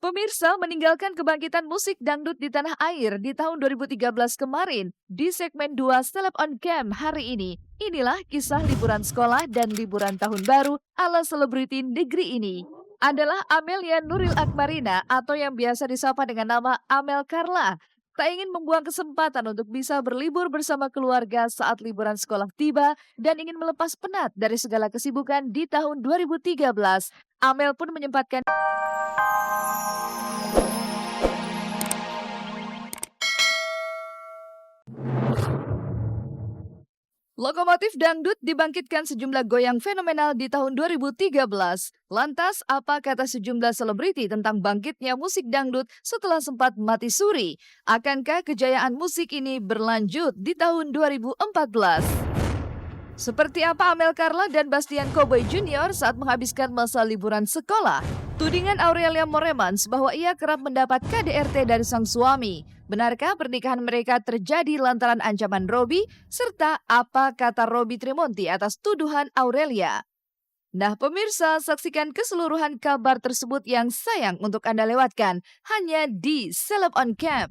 Pemirsa meninggalkan kebangkitan musik dangdut di tanah air di tahun 2013 kemarin di segmen 2 Celeb on Cam hari ini. Inilah kisah liburan sekolah dan liburan tahun baru ala selebriti negeri ini. Adalah Amelia Nuril Akmarina atau yang biasa disapa dengan nama Amel Carla. Tak ingin membuang kesempatan untuk bisa berlibur bersama keluarga saat liburan sekolah tiba dan ingin melepas penat dari segala kesibukan di tahun 2013. Amel pun menyempatkan lokomotif dangdut dibangkitkan sejumlah goyang fenomenal di tahun 2013. Lantas, apa kata sejumlah selebriti tentang bangkitnya musik dangdut setelah sempat mati suri? Akankah kejayaan musik ini berlanjut di tahun 2014? Seperti apa Amel Carla dan Bastian Cowboy Junior saat menghabiskan masa liburan sekolah? Tudingan Aurelia Moremans bahwa ia kerap mendapat KDRT dari sang suami. Benarkah pernikahan mereka terjadi lantaran ancaman Robby? Serta apa kata Robby Tremonti atas tuduhan Aurelia? Nah pemirsa, saksikan keseluruhan kabar tersebut yang sayang untuk Anda lewatkan hanya di Celeb on Cam.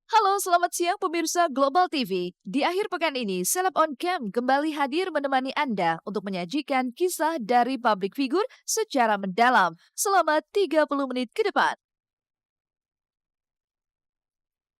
Halo, selamat siang pemirsa Global TV. Di akhir pekan ini, Celeb on Cam kembali hadir menemani Anda untuk menyajikan kisah dari publik figur secara mendalam selama 30 menit ke depan.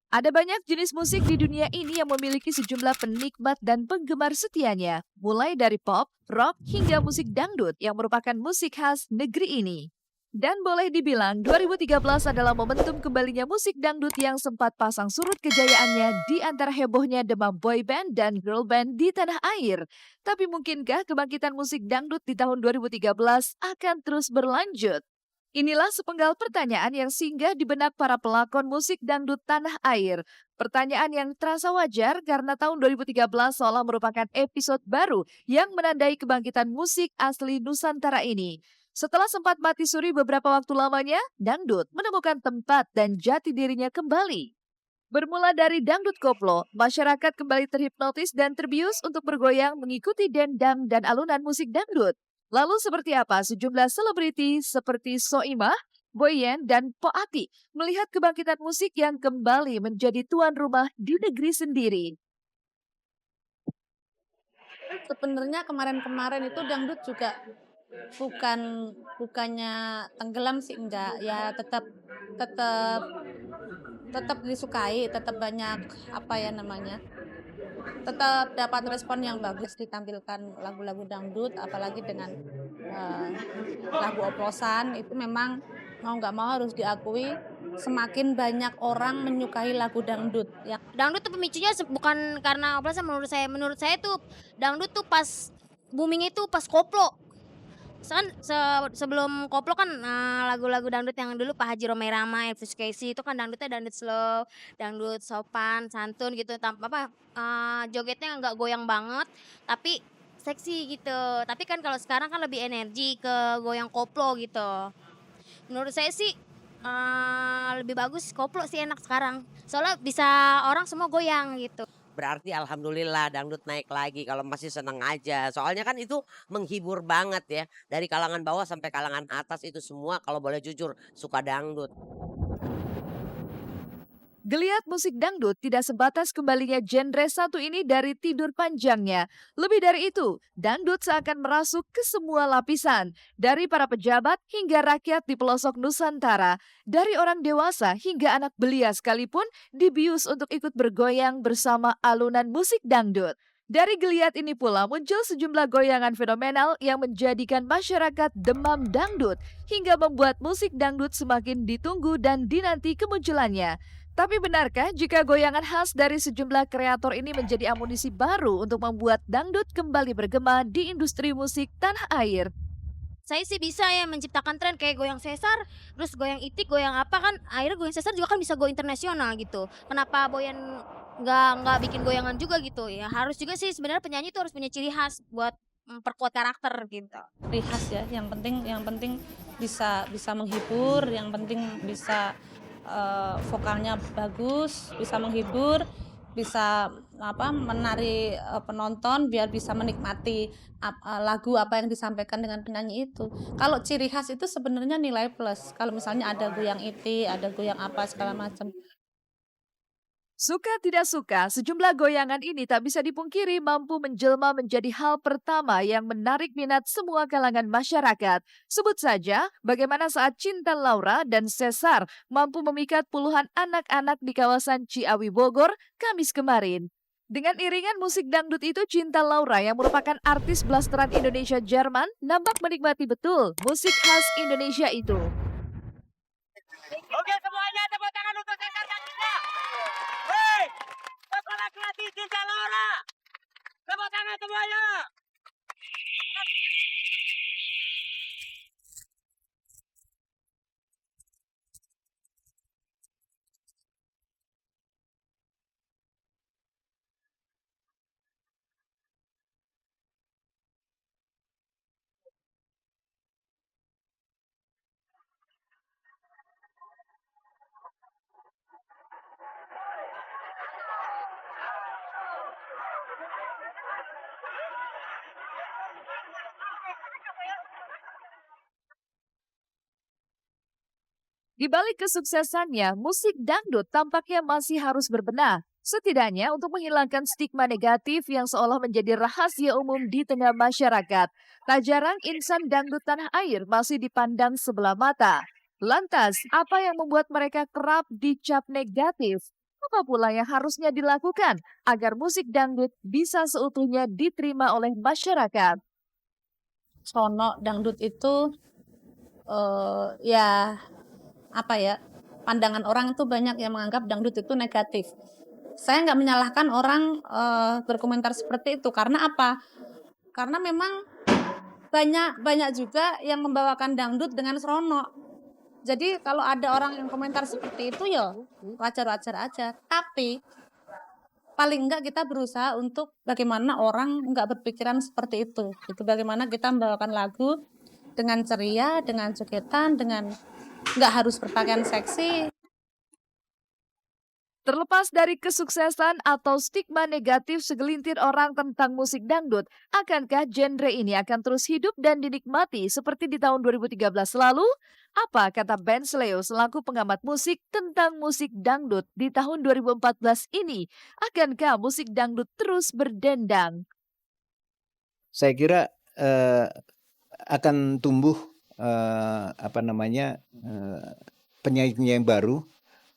Ada banyak jenis musik di dunia ini yang memiliki sejumlah penikmat dan penggemar setianya, mulai dari pop, rock, hingga musik dangdut yang merupakan musik khas negeri ini. Dan boleh dibilang 2013 adalah momentum kembalinya musik dangdut yang sempat pasang surut kejayaannya di antara hebohnya demam boy band dan girl band di tanah air. Tapi mungkinkah kebangkitan musik dangdut di tahun 2013 akan terus berlanjut? Inilah sepenggal pertanyaan yang singgah di benak para pelakon musik dangdut tanah air. Pertanyaan yang terasa wajar karena tahun 2013 seolah merupakan episode baru yang menandai kebangkitan musik asli Nusantara ini. Setelah sempat mati suri beberapa waktu lamanya, dangdut menemukan tempat dan jati dirinya kembali. Bermula dari dangdut koplo, masyarakat kembali terhipnotis dan terbius untuk bergoyang mengikuti dendang dan alunan musik dangdut. Lalu seperti apa sejumlah selebriti seperti Soimah, Boyen, dan Poati melihat kebangkitan musik yang kembali menjadi tuan rumah di negeri sendiri? Sebenarnya kemarin-kemarin itu dangdut juga bukannya tenggelam sih, enggak, ya tetap tetap tetap disukai, tetap banyak, apa ya namanya, tetap dapat respon yang bagus ditampilkan lagu-lagu dangdut, apalagi dengan, eee, lagu oplosan itu memang mau nggak mau harus diakui semakin banyak orang menyukai lagu dangdut ya. Dangdut tuh pemicunya bukan karena oplosan menurut saya tuh dangdut tuh pas booming itu pas koplo. Sebelum koplo kan, lagu-lagu dangdut yang dulu Pak Haji Romai Rama, Elvis Sukaesih itu kan dangdutnya dangdut slow, dangdut sopan, santun gitu jogetnya nggak goyang banget, tapi seksi gitu. Tapi kan kalau sekarang kan lebih energi ke goyang koplo gitu. Menurut saya sih, lebih bagus koplo sih enak sekarang, soalnya bisa orang semua goyang gitu. Berarti alhamdulillah dangdut naik lagi, kalau masih seneng aja. Soalnya kan itu menghibur banget ya, dari kalangan bawah sampai kalangan atas itu semua kalau boleh jujur suka dangdut. Geliat musik dangdut tidak sebatas kembalinya genre satu ini dari tidur panjangnya. Lebih dari itu, dangdut seakan merasuk ke semua lapisan, dari para pejabat hingga rakyat di pelosok Nusantara, dari orang dewasa hingga anak belia sekalipun dibius untuk ikut bergoyang bersama alunan musik dangdut. Dari geliat ini pula muncul sejumlah goyangan fenomenal yang menjadikan masyarakat demam dangdut hingga membuat musik dangdut semakin ditunggu dan dinanti kemunculannya. Tapi benarkah jika goyangan khas dari sejumlah kreator ini menjadi amunisi baru untuk membuat dangdut kembali bergema di industri musik tanah air? Saya sih bisa ya menciptakan tren kayak goyang sesar, terus goyang itik, goyang apa kan, akhirnya goyang sesar juga kan bisa go internasional gitu. Kenapa Boyan nggak bikin goyangan juga gitu ya? Harus juga sih sebenarnya penyanyi tuh harus punya ciri khas buat memperkuat karakter gitu. Ciri khas ya, yang penting bisa bisa menghibur, yang penting bisa, vokalnya bagus, bisa menghibur, bisa menarik penonton biar bisa menikmati lagu apa yang disampaikan dengan penyanyi itu. Kalau ciri khas itu sebenarnya nilai plus. Kalau misalnya ada goyang iti, ada goyang apa segala macam. Suka tidak suka, sejumlah goyangan ini tak bisa dipungkiri mampu menjelma menjadi hal pertama yang menarik minat semua kalangan masyarakat. Sebut saja bagaimana saat Cinta Laura dan Cesar mampu memikat puluhan anak-anak di kawasan Ciawi Bogor Kamis kemarin. Dengan iringan musik dangdut itu, Cinta Laura yang merupakan artis blasteran Indonesia Jerman nampak menikmati betul musik khas Indonesia itu. Oke semuanya tepuk tangan untuk Cesar dan Cinta. Hei, sekolah kreatif Cinta Laura. Tepuk tangan semuanya. Di balik kesuksesannya, musik dangdut tampaknya masih harus berbenah. Setidaknya untuk menghilangkan stigma negatif yang seolah menjadi rahasia umum di tengah masyarakat. Tak jarang insan dangdut tanah air masih dipandang sebelah mata. Lantas, apa yang membuat mereka kerap dicap negatif? Apa pula yang harusnya dilakukan agar musik dangdut bisa seutuhnya diterima oleh masyarakat? Sono dangdut itu ya pandangan orang itu banyak yang menganggap dangdut itu negatif. Saya nggak menyalahkan orang berkomentar seperti itu karena apa? Karena memang banyak juga yang membawakan dangdut dengan serono. Jadi kalau ada orang yang komentar seperti itu ya wajar-wajar aja. Tapi paling enggak kita berusaha untuk bagaimana orang nggak berpikiran seperti itu. Itu bagaimana kita membawakan lagu dengan ceria, dengan jogetan, dengan nggak harus berpakaian seksi. Terlepas dari kesuksesan atau stigma negatif segelintir orang tentang musik dangdut, akankah genre ini akan terus hidup dan dinikmati seperti di tahun 2013 lalu? Apa kata Ben Sleo selaku pengamat musik tentang musik dangdut di tahun 2014 ini? Akankah musik dangdut terus berdendang? Saya kira akan tumbuh penyanyi yang baru,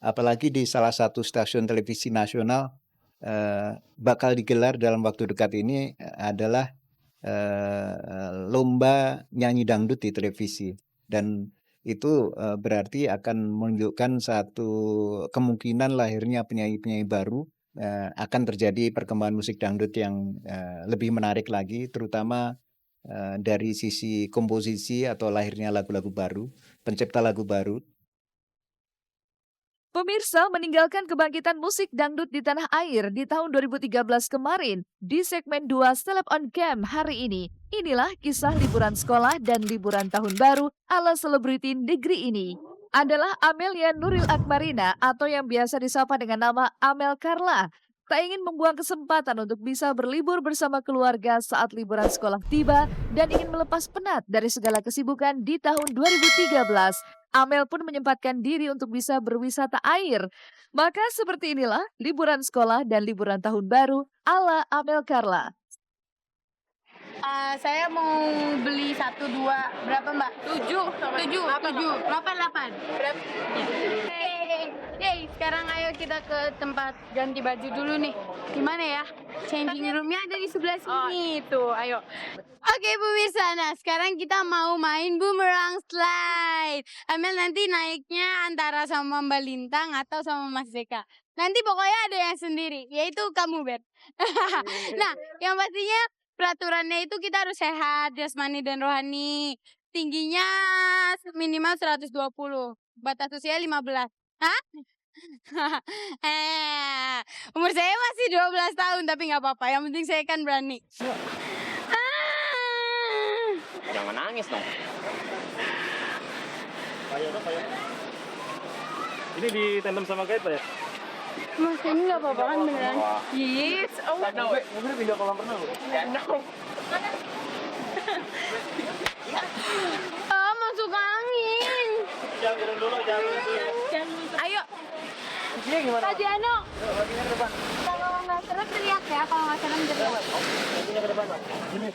apalagi di salah satu stasiun televisi nasional bakal digelar dalam waktu dekat ini adalah lomba nyanyi dangdut di televisi, dan itu berarti akan menunjukkan satu kemungkinan lahirnya penyanyi-penyanyi baru. Akan terjadi perkembangan musik dangdut yang lebih menarik lagi, terutama dari sisi komposisi atau lahirnya lagu-lagu baru, pencipta lagu baru. Pemirsa, meninggalkan kebangkitan musik dangdut di tanah air di tahun 2013 kemarin, di segmen 2 Celeb on Cam hari ini, inilah kisah liburan sekolah dan liburan tahun baru ala selebriti negeri ini. Adalah Amelia Nuril Akmarina atau yang biasa disapa dengan nama Amel Carla. Tak ingin membuang kesempatan untuk bisa berlibur bersama keluarga saat liburan sekolah tiba dan ingin melepas penat dari segala kesibukan di tahun 2013. Amel pun menyempatkan diri untuk bisa berwisata air. Maka seperti inilah liburan sekolah dan liburan tahun baru ala Amel Carla. Saya mau beli 1, 2, berapa Mbak? 7, 8. Berapa? Yeay, sekarang ayo kita ke tempat ganti baju dulu nih. Gimana ya? Changing roomnya ada di sebelah sini tuh, ayo. Oke pemirsa, nah sekarang kita mau main boomerang slide. Amel nanti naiknya antara sama Mbak Lintang atau sama Mas Zeka. Nanti pokoknya ada yang sendiri, yaitu kamu, Ber. Nah, yang pastinya peraturannya itu kita harus sehat, jasmani dan rohani. Tingginya minimal 120, batas usia 15. Hah? Umur saya masih 12 tahun, tapi nggak apa-apa. Yang penting saya kan berani. Jangan nangis dong. Ini ditandem sama guide Pak ya? Mas ini nggak apa-apa kan beneran? Yes. Oh. Mobilnya pindah kolam renang loh. Oh, masuk angin. Jangan turun dulu, jangan turun dulu. Ayo. Isinya gimana? Pak Jano, Baginya ke depan. kalau nggak serem teriak ya, kalau nggak serem teriak. Baginya ke depan, Pak. Gini.